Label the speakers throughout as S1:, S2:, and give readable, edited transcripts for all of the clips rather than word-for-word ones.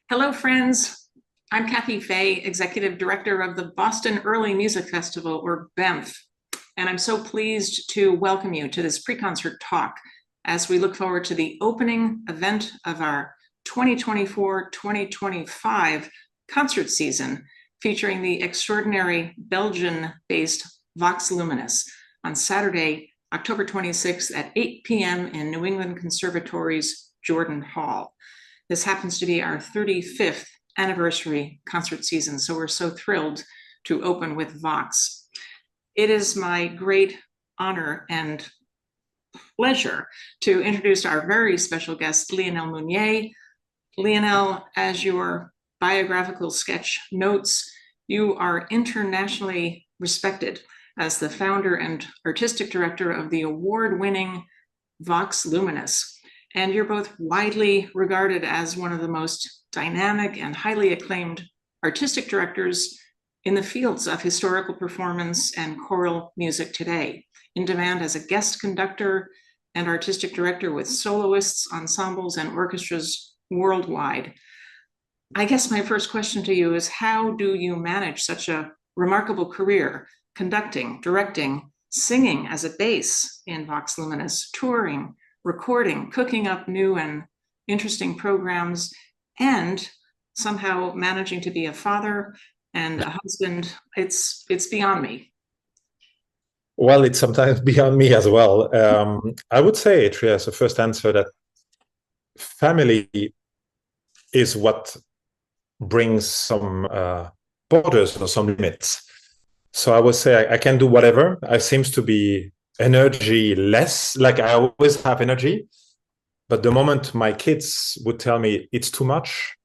S1: Hello, friends. I'm Kathy Fay, Executive Director of the Boston Early Music Festival, or BEMF, and I'm so pleased to welcome you to this pre-concert talk as we look forward to the opening event of our 2024-2025 concert season, featuring the extraordinary Belgian-based Vox Luminis on Saturday, October 26th at 8 p.m. in New England Conservatory's Jordan Hall. This happens to be our 35th anniversary concert season, so we're so thrilled to open with Vox. It is my great honor and pleasure to introduce our very special guest, Lionel Meunier. Lionel, as your biographical sketch notes, you are internationally respected as the founder and artistic director of the award-winning Vox Luminis. And you're both widely regarded as one of the most dynamic and highly acclaimed artistic directors in the fields of historical performance and choral music today, in demand as a guest conductor and artistic director with soloists, ensembles, and orchestras worldwide. I guess my first question to you is, how do you manage such a remarkable career, conducting, directing, singing as a bass in Vox Luminis, touring, recording, cooking up new and interesting programs, and somehow managing to be a father and a husband? It's beyond me.
S2: Well, it's sometimes beyond me as well. I would say, Tria, as a first answer, that family is what brings some borders or some limits. So I would say I can do whatever. I seems to be energy less, like I always have energy, but the moment my kids would tell me it's too much,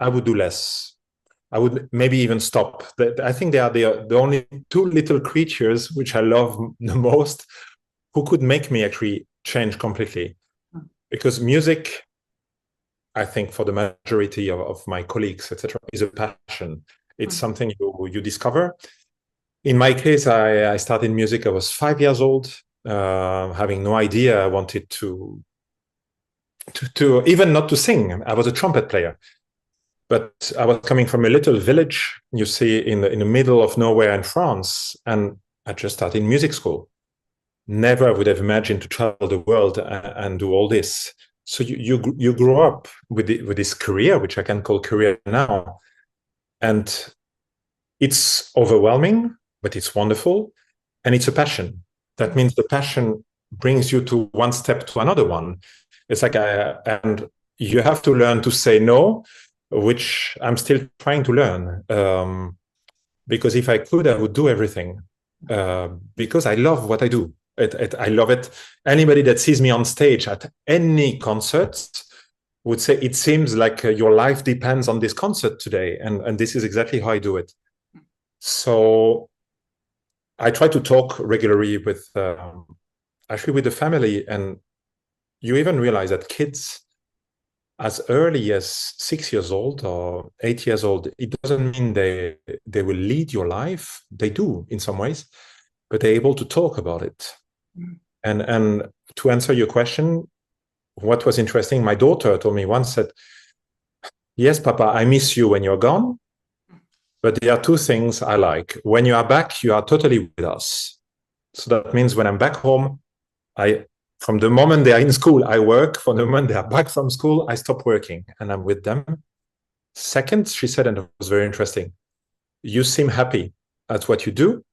S2: I would do less. I would maybe even stop. I think they are the only two little creatures which I love the most, who could make me actually change completely. Because music, I think for the majority of my colleagues, etc., is a passion. It's something you discover. In my case, I started music. I was 5 years old, having no idea I wanted to even not to sing. I was a trumpet player, but I was coming from a little village, you see, in the middle of nowhere in France, and I just started music school. Never would have imagined to travel the world and do all this. So you grow up with this career, which I can call career now, and it's overwhelming, but it's wonderful, and it's a passion. That means the passion brings you to one step to another one. It's like, and you have to learn to say no, which I'm still trying to learn. Because if I could, I would do everything. Because I love what I do. I love it. Anybody that sees me on stage at any concert would say, it seems like your life depends on this concert today. And this is exactly how I do it. So I try to talk regularly with, actually with the family, and you even realize that kids as early as 6 years old or 8 years old, it doesn't mean they will lead your life. They do in some ways, but they're able to talk about it. And to answer your question, what was interesting, my daughter told me once that, yes, Papa, I miss you when you're gone. But there are two things I like. When you are back, you are totally with us. So that means when I'm back home, from the moment they are in school, I work. From the moment they are back from school, I stop working and I'm with them. Second, she said, and it was very interesting, you seem happy at what you do.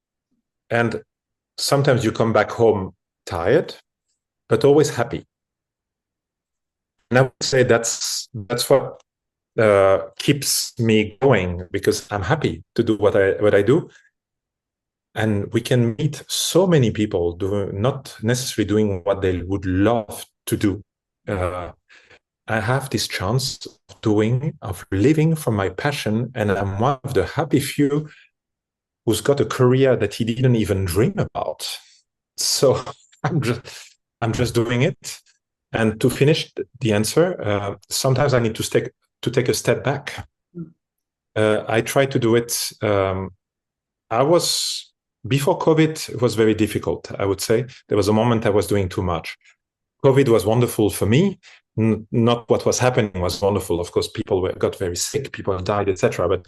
S2: And sometimes you come back home tired, but always happy. And I would say that's what keeps me going, because I'm happy to do what I do. And we can meet so many people not necessarily doing what they would love to do. I have this chance of living from my passion, and I'm one of the happy few who's got a career that he didn't even dream about. So I'm just doing it. And to finish the answer, sometimes I need to take a step back. I try to do it. Before COVID, it was very difficult, I would say. There was a moment I was doing too much. COVID was wonderful for me not what was happening was wonderful. Of course, people got very sick, people died, etc. But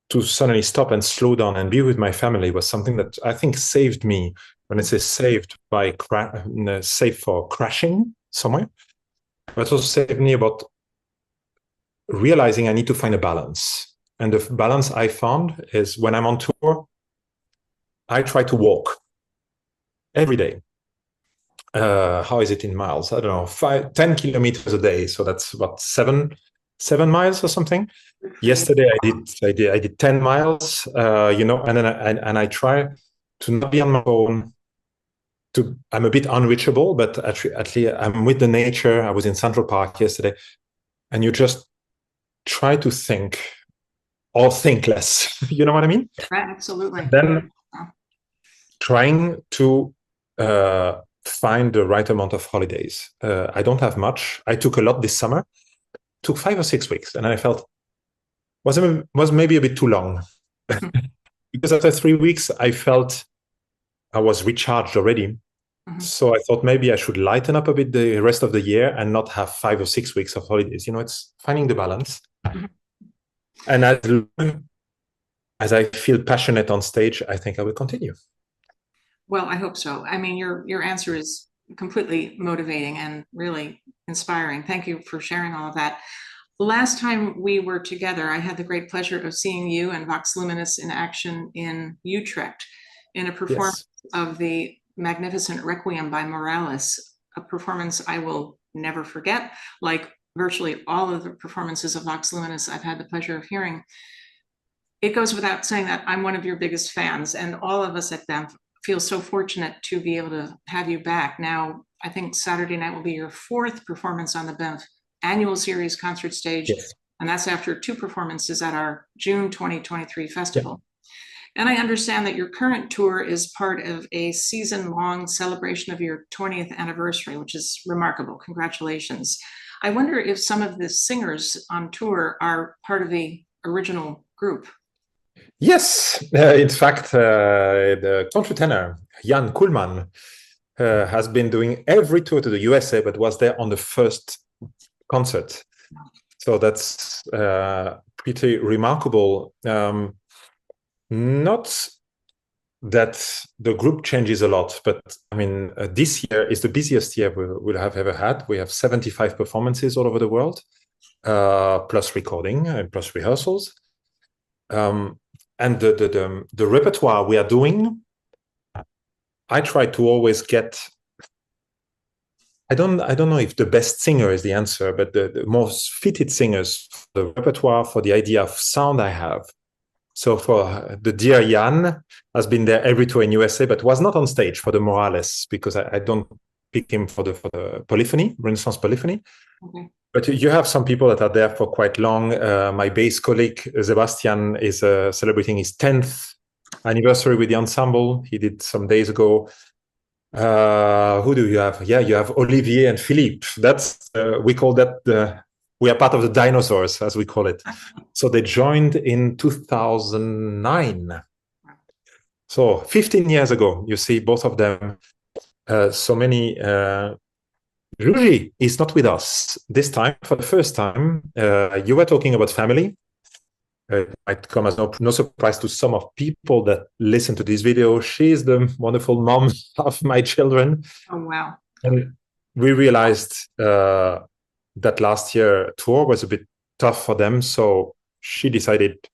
S2: to suddenly stop and slow down and be with my family was something that I think saved me. When I say saved, saved for crashing somewhere, but also saved me about realizing I need to find a balance. And the balance I found is when I'm on tour, I try to walk every day. How is it in miles? I don't know, 10 kilometers a day. So that's what, seven miles or something. Yesterday I did 10 miles, and then I try to not be on my phone. I'm a bit unreachable, but at least I'm with the nature. I was in Central Park yesterday, and you just try to think or think less. You know what I mean?
S1: Right, absolutely.
S2: Then trying to find the right amount of holidays. I don't have much. I took a lot this summer. Took 5 or 6 weeks, and I felt was maybe a bit too long. Because after 3 weeks, I felt I was recharged already. So I thought maybe I should lighten up a bit the rest of the year and not have 5 or 6 weeks of holidays. It's finding the balance. And as I feel passionate on stage, I think I will continue.
S1: Well, I hope so. I mean, your answer is completely motivating and really inspiring. Thank you for sharing all of that. Last time we were together, I had the great pleasure of seeing you and Vox Luminis in action in Utrecht in a performance of the magnificent Requiem by Morales, a performance I will never forget, like virtually all of the performances of Vox Luminis I've had the pleasure of hearing. It goes without saying that I'm one of your biggest fans, and all of us at BEMF feel so fortunate to be able to have you back. Now, I think Saturday night will be your 4th performance on the BEMF annual series concert stage, and that's after 2 performances at our June 2023 festival. And I understand that your current tour is part of a season-long celebration of your 20th anniversary, which is remarkable. Congratulations. I wonder if some of the singers on tour are part of the original group.
S2: Yes, in fact, the countertenor Jan Kuhlmann has been doing every tour to the USA, but was there on the first concert. So that's pretty remarkable. Not that the group changes a lot, but I mean, this year is the busiest year we'll have ever had. We have 75 performances all over the world, plus recording and plus rehearsals. And the repertoire we are doing, I try to always get, I don't know if the best singer is the answer, but the most fitted singers for the repertoire, for the idea of sound I have. So for the dear Jan, has been there every tour in USA, but was not on stage for the Morales, because I don't pick him for the polyphony, Renaissance polyphony. But you have some people that are there for quite long. My bass colleague, Sebastian, is celebrating his 10th anniversary with the ensemble. He did some days ago. Who do you have? Yeah, you have Olivier and Philippe. That's, we call that, we are part of the dinosaurs, as we call it. So they joined in 2009. So 15 years ago, you see both of them. So many... Julie is not with us this time. For the first time, you were talking about family. It might come as no surprise to some of people that listen to this video. She is the wonderful mom of my children.
S1: Oh, wow.
S2: And we realized that last year tour was a bit tough for them. So she decided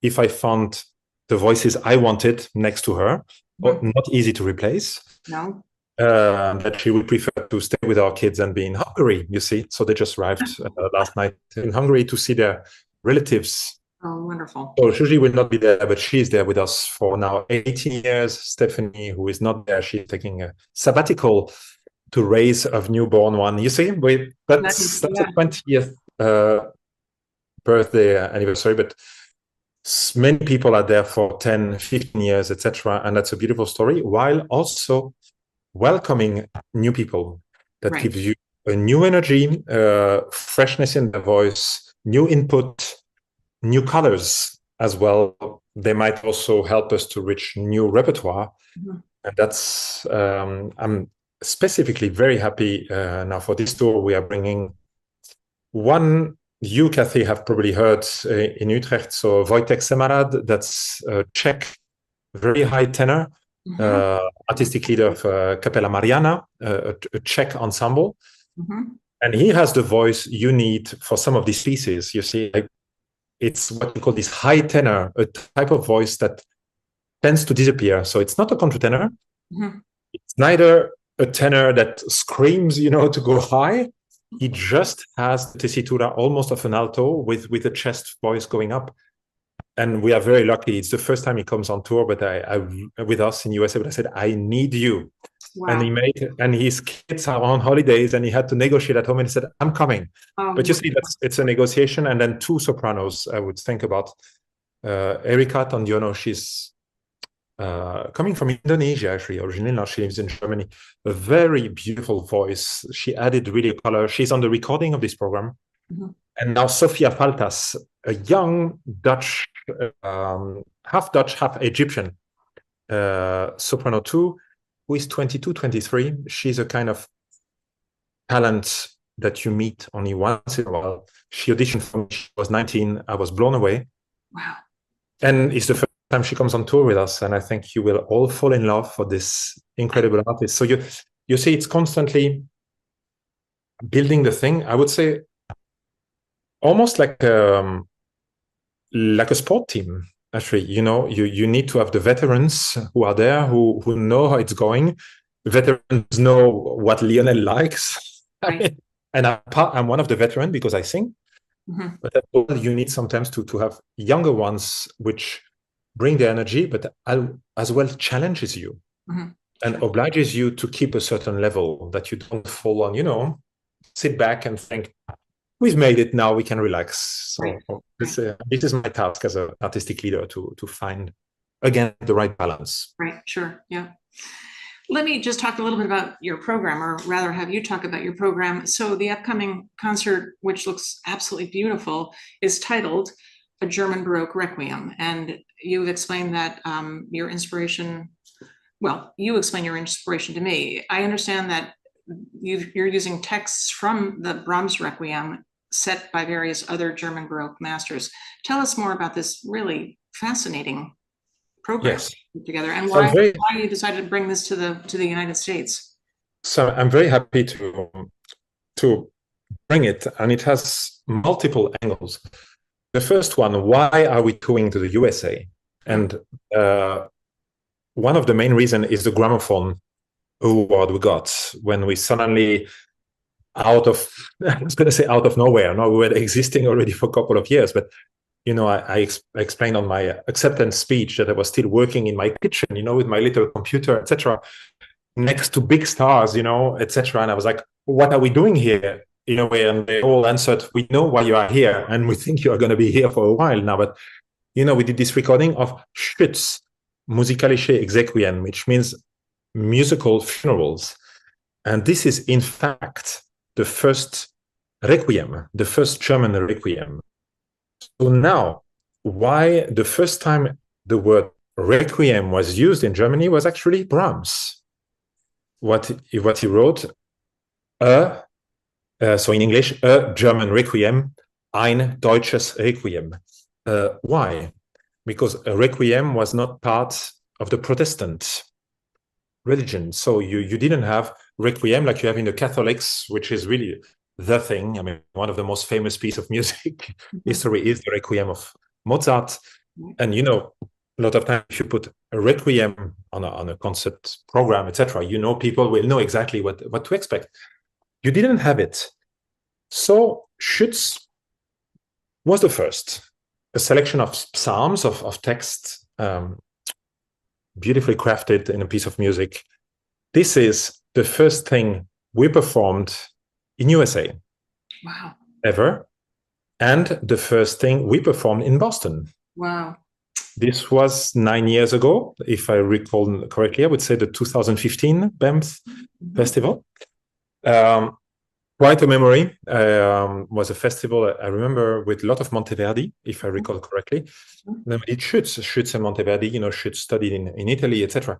S2: if I found the voices I wanted next to her, not easy to replace.
S1: No.
S2: That she would prefer to stay with our kids and be in Hungary, you see. So they just arrived last night in Hungary to see their relatives.
S1: Oh, wonderful.
S2: So Julie will not be there, but she's there with us for now 18 years. Stephanie, who is not there, she's taking a sabbatical to raise a newborn one. You see, that's a 20th birthday anniversary, but many people are there for 10, 15 years, etc. And that's a beautiful story, while also welcoming new people that gives you a new energy, freshness in the voice, new input, new colors as well. They might also help us to reach new repertoire. And that's, I'm specifically very happy now for this tour. We are bringing one you, Kathy, have probably heard in Utrecht. So Wojtek Semarad, that's a Czech, very high tenor, artistic leader of Capella Mariana, a Czech ensemble. And he has the voice you need for some of these pieces. You see, like, it's what we call this high tenor, a type of voice that tends to disappear. So it's not a countertenor. It's neither a tenor that screams, you know, to go high. He just has the tessitura almost of an alto with a chest voice going up. And we are very lucky. It's the first time he comes on tour, but I with us in USA, but I said, I need you. Wow. And his kids are on holidays and he had to negotiate at home and he said, I'm coming. But you see, it's a negotiation. And then two sopranos I would think about. Erika Tandiono, she's coming from Indonesia, actually. Originally, now she lives in Germany. A very beautiful voice. She added really color. She's on the recording of this program. And now Sofia Faltas, a young Dutch, half Dutch, half Egyptian soprano too, who is 22, 23. She's a kind of talent that you meet only once in a while. She auditioned for me. She was 19. I was blown away.
S1: Wow. And
S2: it's the first time she comes on tour with us, and I think you will all fall in love for this incredible artist. So you see, it's constantly building the thing. I would say almost like a sport team. Actually, you know, you need to have the veterans who are there, who know how it's going. Veterans know what Lionel likes, right. And I'm one of the veterans because I sing. But you need sometimes to have younger ones which bring the energy, but as well challenges you and obliges you to keep a certain level, that you don't fall on, you know, sit back and think, we've made it, now we can relax. So this is my task as an artistic leader to find, again, the right balance.
S1: Right, sure, yeah. Let me just talk a little bit about your program, or rather have you talk about your program. So the upcoming concert, which looks absolutely beautiful, is titled A German Baroque Requiem. And you've explained that your inspiration, well, you explain your inspiration to me. I understand that you're using texts from the Brahms Requiem set by various other German Baroque masters. Tell us more about this really fascinating program together, and why you decided to bring this to the United States.
S2: So I'm very happy to bring it, and it has multiple angles. The first one, why are we touring to the USA? And one of the main reasons is the Gramophone Award we got when we suddenly, I was going to say out of nowhere. No, we were existing already for a couple of years, but you know, I explained on my acceptance speech that I was still working in my kitchen, you know, with my little computer, etc., next to big stars, you know, etc. And I was like, what are we doing here? In a way, and they all answered, we know why you are here, and we think you are going to be here for a while now. But, you know, we did this recording of Schütz, Musikalische Exequien, which means musical funerals. And this is, in fact, the first requiem, the first German requiem. So now, why the first time the word requiem was used in Germany was actually Brahms. What he wrote, so in English, a German requiem, Ein Deutsches Requiem. Why? Because a requiem was not part of the Protestant religion. So you didn't have requiem like you have in the Catholics, which is really the thing. I mean, one of the most famous pieces of music history is the Requiem of Mozart. And, you know, a lot of times if you put a requiem on a concert program, etc., you know, people will know exactly what to expect. You didn't have it. So Schütz was the first. A selection of psalms, of texts, beautifully crafted in a piece of music. This is the first thing we performed in USA.
S1: Wow.
S2: Ever. And the first thing we performed in Boston.
S1: Wow.
S2: This was 9 years ago, if I recall correctly. I would say the 2015 BEMF festival. Quite a memory. Was a festival, I remember, with a lot of Monteverdi, if I recall correctly. Then we did Schütz and Monteverdi, you know, Schütz studied in Italy, etc.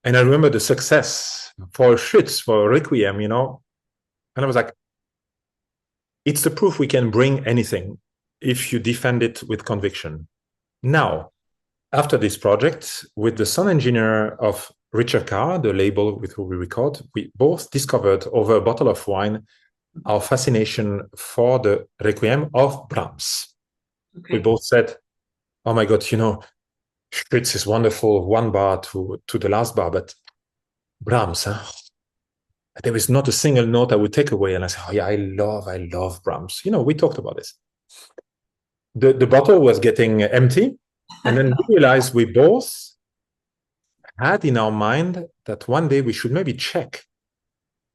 S2: And I remember the success for Schütz, for Requiem, and I was like, it's the proof we can bring anything if you defend it with conviction. Now, after this project, with the sound engineer of Richard Carr, the label with whom we record, we both discovered over a bottle of wine our fascination for the Requiem of Brahms.
S1: Okay.
S2: We both said, oh my God, Schütz is wonderful, one bar to the last bar, but Brahms, there is not a single note I would take away. And I said, oh yeah, I love Brahms. We talked about this. The bottle was getting empty. And then we realized we both had in our mind that one day we should maybe check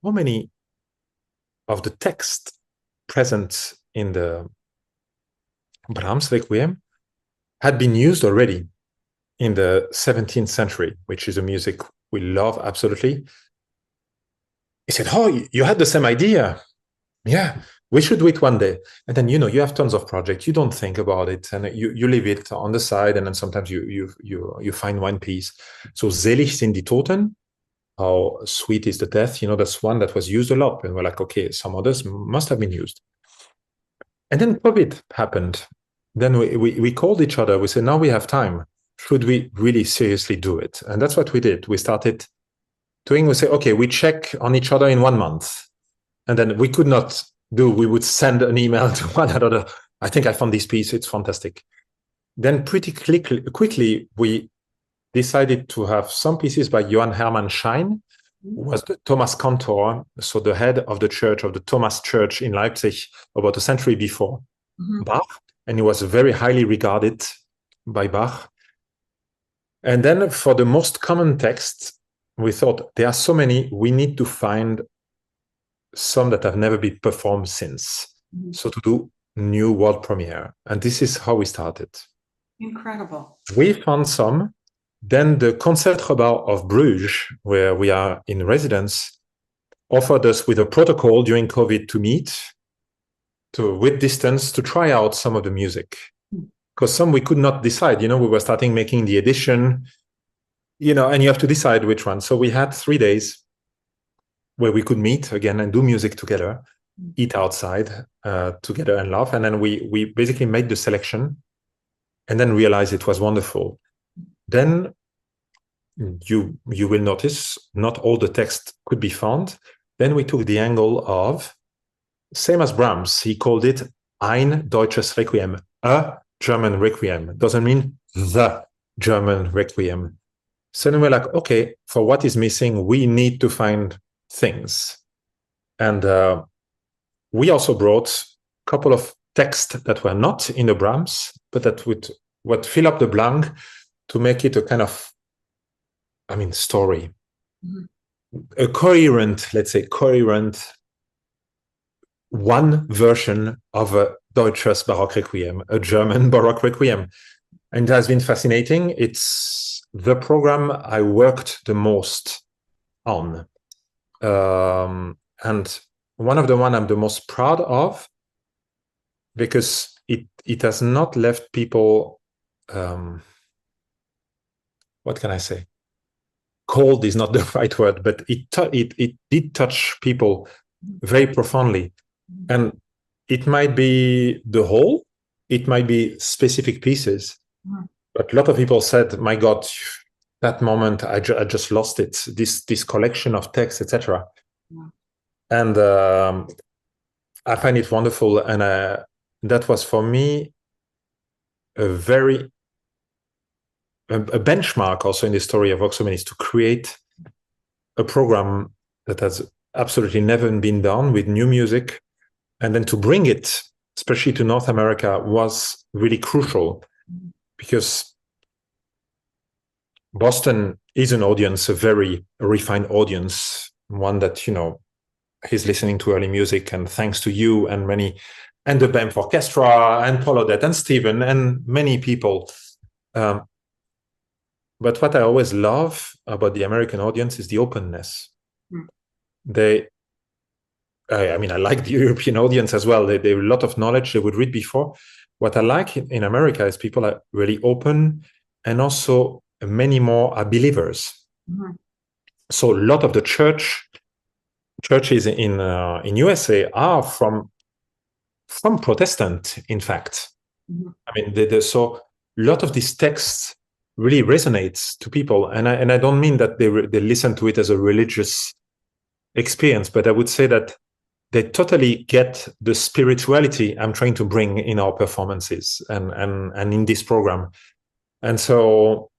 S2: how many of the text present in the Brahms Requiem had been used already in the 17th century, which is a music we love absolutely. He said, oh, you had the same idea. Yeah, we should do it one day. And then, you have tons of projects. You don't think about it and you leave it on the side. And then sometimes you find one piece. So Selig sind die Toten, how sweet is the death? That's one that was used a lot. And we're like, okay, some others must have been used. And then COVID happened. Then we called each other. We said, now we have time. Should we really seriously do it? And that's what we did. We started we say, okay, we check on each other in 1 month. And then we could not we would send an email to one another. I think I found this piece. It's fantastic. Then pretty quickly, we decided to have some pieces by Johann Hermann Schein, who was the Thomas Cantor, so the head of the church, of the Thomas Church in Leipzig, about a century before Bach. And he was very highly regarded by Bach. And then for the most common texts, we thought there are so many, we need to find some that have never been performed since. So to do new world premiere. And this is how we started.
S1: Incredible.
S2: We found some. Then the Concertgebouw of Bruges, where we are in residence, offered us with a protocol during COVID to meet, with distance, to try out some of the music. Because some we could not decide. We were starting making the edition, and you have to decide which one. So we had 3 days where we could meet again and do music together, eat outside together and laugh. And then we basically made the selection and then realized it was wonderful. Then you will notice not all the text could be found. Then we took the angle of, same as Brahms, he called it Ein Deutsches Requiem, a German Requiem. Doesn't mean the German Requiem. So then we're like, okay, for what is missing, we need to find things. And we also brought a couple of texts that were not in the Brahms, but that would fill up the blank to make it a kind of, story. A coherent, let's say, one version of a Deutsches Baroque Requiem, a German Baroque Requiem. And it has been fascinating. It's the program I worked the most on. And one of the one I'm the most proud of, because it has not left people, what can I say? Cold is not the right word, but it did touch people very profoundly. And it might be the whole, it might be specific pieces, but a lot of people said, my God, that moment, I just lost it, this collection of texts, etc. And I find it wonderful. And that was for me a benchmark also in the story of Vox Luminis, to create a program that has absolutely never been done with new music. And then to bring it, especially to North America, was really crucial, because Boston is an audience, a very refined audience, one that, he's listening to early music, and thanks to you and and the BEMF Orchestra and Paul Odette and Stephen and many people. But what I always love about the American audience is the openness. I like the European audience as well. They have a lot of knowledge they would read before. What I like in America is people are really open, and also many more are believers. So a lot of the churches in USA are from Protestant, in fact. Mm-hmm. I mean, so a lot of these texts really resonates to people, and I don't mean that they listen to it as a religious experience, but I would say that they totally get the spirituality I'm trying to bring in our performances and in this program. And so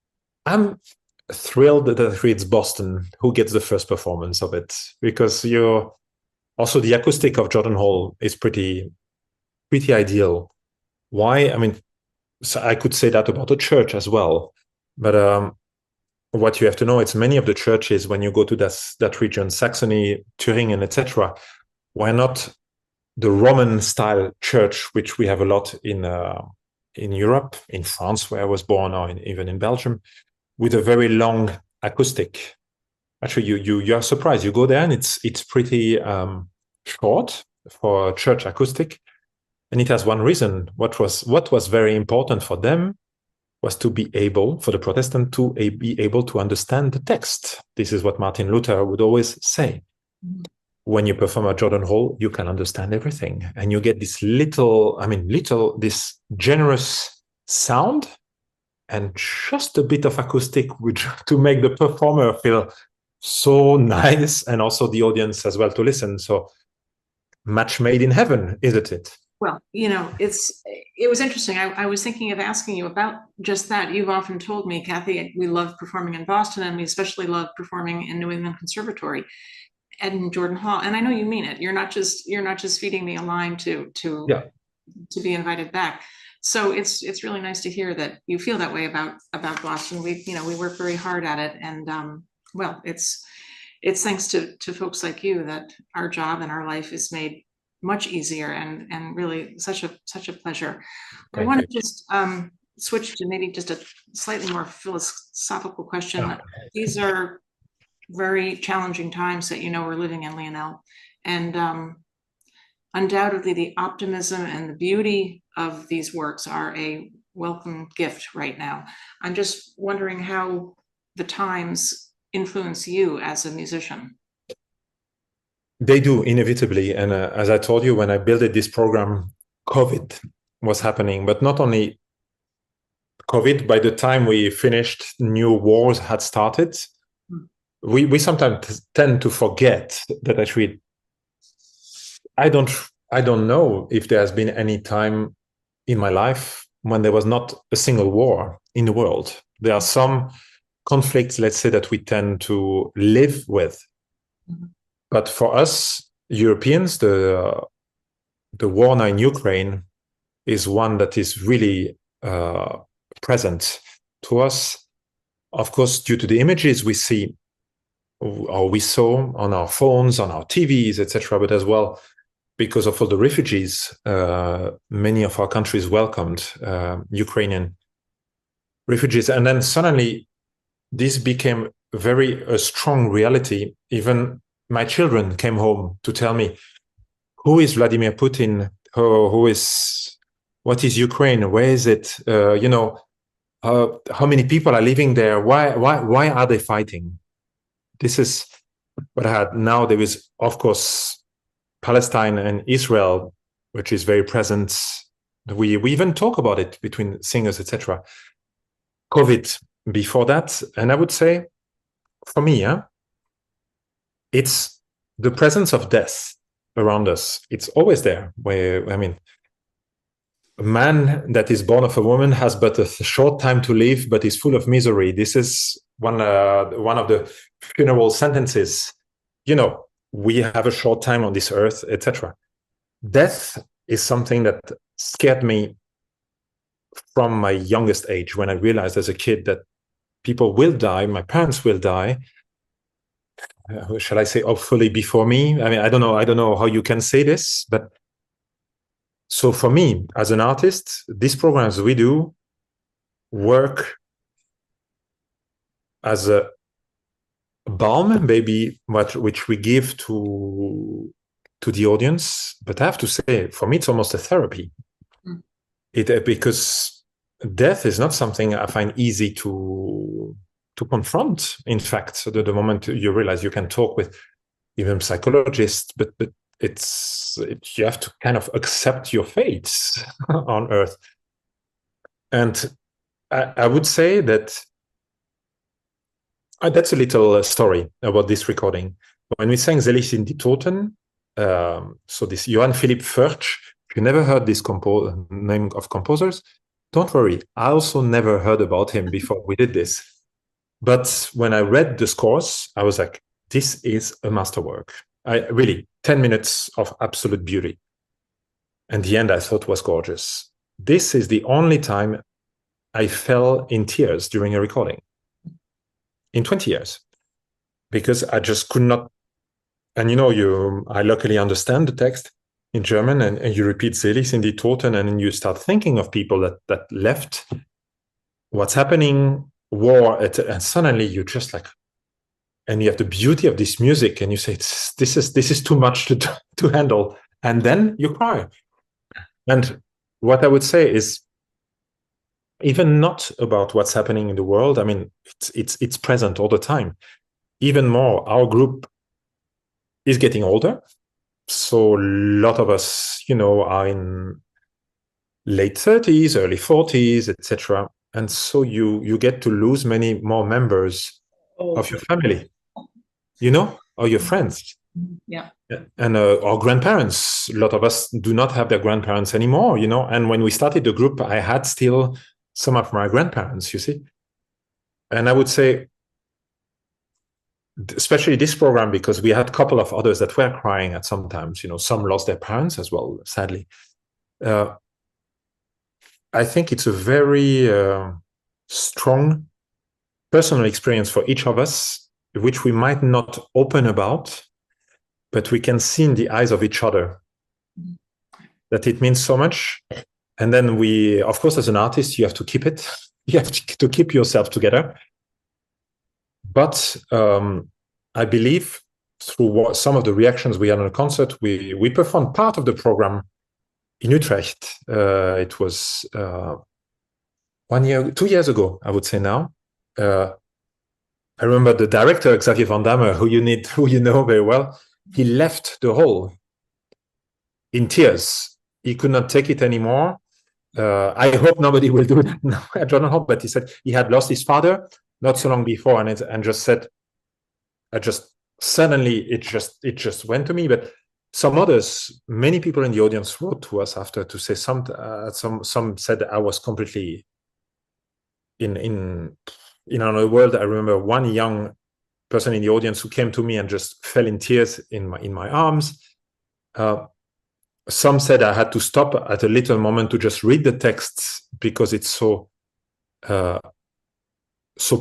S2: I'm thrilled that it's Boston who gets the first performance of it, because also the acoustic of Jordan Hall is pretty ideal. Why? I mean, so I could say that about a church as well, but what you have to know, it's many of the churches when you go to that region, Saxony, Thuringen, etc., were not the Roman style church, which we have a lot in Europe, in France, where I was born, or even in Belgium, with a very long acoustic. Actually, you're surprised. You go there and it's pretty short for church acoustic, and it has one reason. What was very important for them was to be able, for the Protestant, to be able to understand the text. This is what Martin Luther would always say. Mm-hmm. When you perform at Jordan Hall, you can understand everything, and you get this this generous sound, and just a bit of acoustic, to make the performer feel so nice, and also the audience as well to listen. So, match made in heaven, isn't it?
S1: Well, it was interesting. I was thinking of asking you about just that. You've often told me, Kathy, we love performing in Boston, and we especially love performing in New England Conservatory and in Jordan Hall. And I know you mean it. You're not just feeding me a line to be invited back. So it's really nice to hear that you feel that way about Boston. We work very hard at it, and well, it's thanks to folks like you that our job and our life is made much easier, and really such a pleasure. I want to just switch to maybe just a slightly more philosophical question. Okay. These are very challenging times that we're living in, Lionel, and undoubtedly the optimism and the beauty of these works are a welcome gift right now. I'm just wondering how the times influence you as a musician.
S2: They do, inevitably. And as I told you, when I built this program, COVID was happening. But not only COVID, by the time we finished, new wars had started. We sometimes tend to forget that actually, I don't know if there has been any time in my life when there was not a single war in the world. There are some conflicts, let's say, that we tend to live with. Mm-hmm. But for us Europeans, the war now in Ukraine is one that is really present to us. Of course, due to the images we see, or we saw on our phones, on our TVs, etc., but as well because of all the refugees, many of our countries welcomed Ukrainian refugees. And then suddenly this became a strong reality. Even my children came home to tell me, who is Vladimir Putin? What is Ukraine? Where is it? How many people are living there? Why are they fighting? This is what I had. Now there is, of course, Palestine and Israel, which is very present. We even talk about it between singers, etc. COVID before that, and I would say, for me, it's the presence of death around us. It's always there. A man that is born of a woman has but a short time to live, but is full of misery. This is one of the funeral sentences. We have a short time on this earth, etc. Death is something that scared me from my youngest age, when I realized as a kid that people will die, my parents will die. Shall I say, hopefully before me? I mean, I don't know how you can say this, but so for me, as an artist, these programs we do work as a balm, maybe, which we give to the audience. But I have to say, for me, it's almost a therapy. Because death is not something I find easy to confront, in fact, the moment you realize you can talk with even psychologists, but you have to kind of accept your fate on earth. And I would say that that's a little story about this recording. When we sang Selig sind die Toten, so this Johann Philipp Förtsch, if you never heard this name of composers, don't worry. I also never heard about him before we did this. But when I read the scores, I was like, this is a masterwork. Really, 10 minutes of absolute beauty. And the end I thought was gorgeous. This is the only time I fell in tears during a recording in 20 years, because I just could not. And I luckily understand the text in German, and you repeat Selig sind die Toten, and then you start thinking of people that left, what's happening, war, and suddenly you just like, and you have the beauty of this music, and you say, this is too much to handle, and then you cry. And what I would say is, even not about what's happening in the world. I mean, it's present all the time. Even more, our group is getting older, so a lot of us, are in late 30s, early 40s, etc. And so you get to lose many more members of your family, or your friends.
S1: Yeah.
S2: And our grandparents, a lot of us do not have their grandparents anymore, And when we started the group, I had still some of my grandparents, you see. And I would say, especially this program, because we had a couple of others that were crying at some times, some lost their parents as well, sadly. I think it's a very strong personal experience for each of us, which we might not open about, but we can see in the eyes of each other that it means so much. And then we, of course, as an artist, you have to keep it. You have to keep yourself together. But I believe through some of the reactions we had on the concert, we performed part of the program in Utrecht. It was 2 years ago, I would say now. I remember the director, Xavier Van Damme, who you know very well, he left the hall in tears. He could not take it anymore. I hope nobody will do that now. I don't know, but he said he had lost his father not so long before, and just said, suddenly it just went to me. But some others, many people in the audience wrote to us after to say some said I was completely in another world. I remember one young person in the audience who came to me and just fell in tears in my arms. Some said I had to stop at a little moment to just read the texts because it's so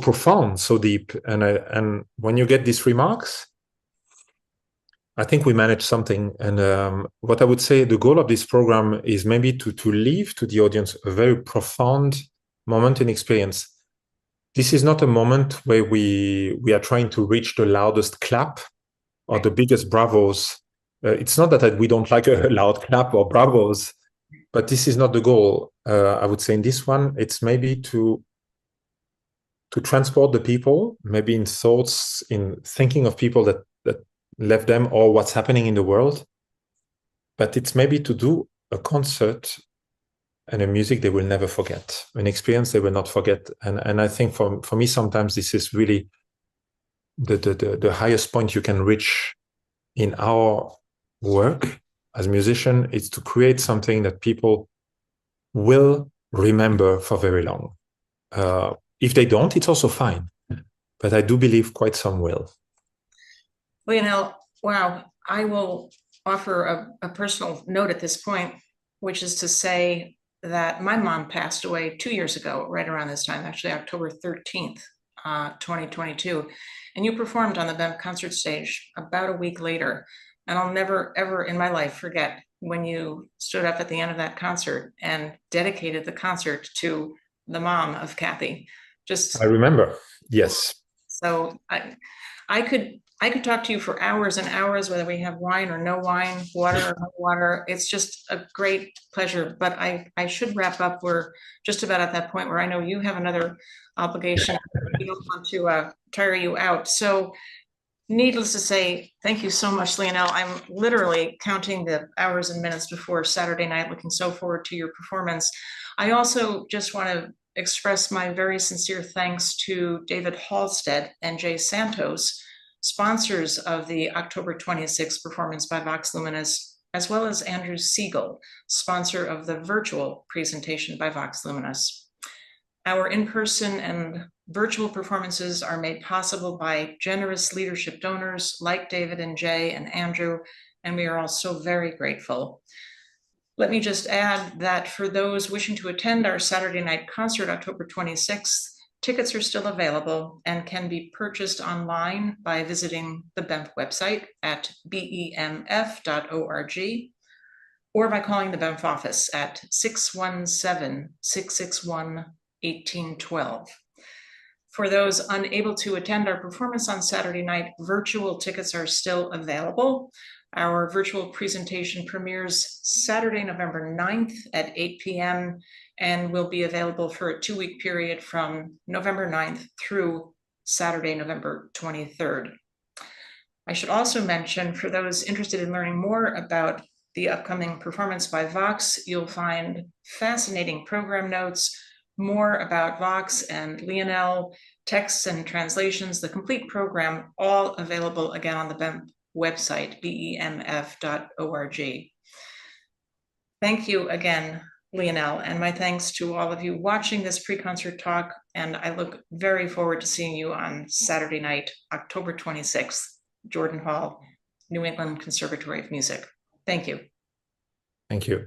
S2: profound, so deep. And when you get these remarks, I think we managed something. And what I would say, the goal of this program is maybe to leave to the audience a very profound moment in experience. This is not a moment where we are trying to reach the loudest clap or the biggest bravos. It's not that we don't like a loud clap or bravos, but this is not the goal. I would say in this one, it's maybe to transport the people, maybe in thoughts, in thinking of people that left them or what's happening in the world. But it's maybe to do a concert and a music they will never forget, an experience they will not forget. And I think for me, sometimes this is really the highest point you can reach in our work as musician, is to create something that people will remember for very long. If they don't, it's also fine. But I do believe quite some will.
S1: Lionel, wow. I will offer a personal note at this point, which is to say that my mom passed away 2 years ago, right around this time, actually October 13th, 2022. And you performed on the BEMF concert stage about a week later. And I'll never, ever in my life forget when you stood up at the end of that concert and dedicated the concert to the mom of Kathy.
S2: I remember, yes.
S1: So I could I could talk to you for hours and hours, whether we have wine or no wine, water or no water. It's just a great pleasure, but I should wrap up. We're just about at that point where I know you have another obligation. We don't want to tire you out. So needless to say, thank you so much, Lionel. I'm literally counting the hours and minutes before Saturday night, looking so forward to your performance. I also just want to express my very sincere thanks to David Halstead and Jay Santos, sponsors of the October 26th performance by Vox Luminis, as well as Andrew Siegel, sponsor of the virtual presentation by Vox Luminis. Our in-person and virtual performances are made possible by generous leadership donors like David and Jay and Andrew, and we are all so very grateful. Let me just add that for those wishing to attend our Saturday night concert, October 26th, tickets are still available and can be purchased online by visiting the BEMF website at BEMF.org or by calling the BEMF office at 617-661-1812. For those unable to attend our performance on Saturday night, virtual tickets are still available. Our virtual presentation premieres Saturday, November 9th at 8 p.m. and will be available for a 2-week period from November 9th through Saturday, November 23rd. I should also mention, for those interested in learning more about the upcoming performance by Vox, you'll find fascinating program notes, more about Vox and Lionel, texts and translations, the complete program, all available again on the BEMF website, BEMF.org. Thank you again, Lionel, and my thanks to all of you watching this pre-concert talk, and I look very forward to seeing you on Saturday night, October 26th, Jordan Hall, New England Conservatory of Music. Thank you.
S2: Thank you.